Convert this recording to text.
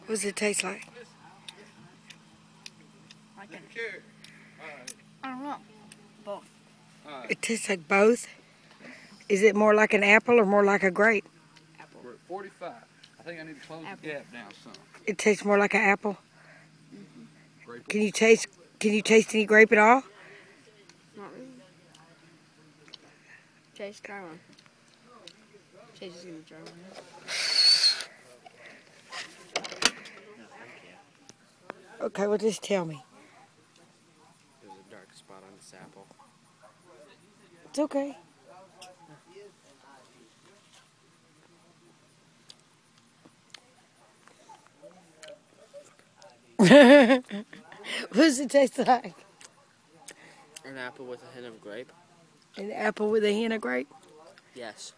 What does it taste like? Like I don't know. Both. It tastes like both. Is it more like an apple or more like a grape? Apple. We're at 45. I think I need to close the gap down some. It tastes more like an apple. Grapple. Can you taste any grape at all? Not really. Chase Clower. Chase is gonna try one. Okay, well just tell me. There's a dark spot on this apple. It's okay. What does it taste like? An apple with a hint of grape? An apple with a hint of grape? Yes.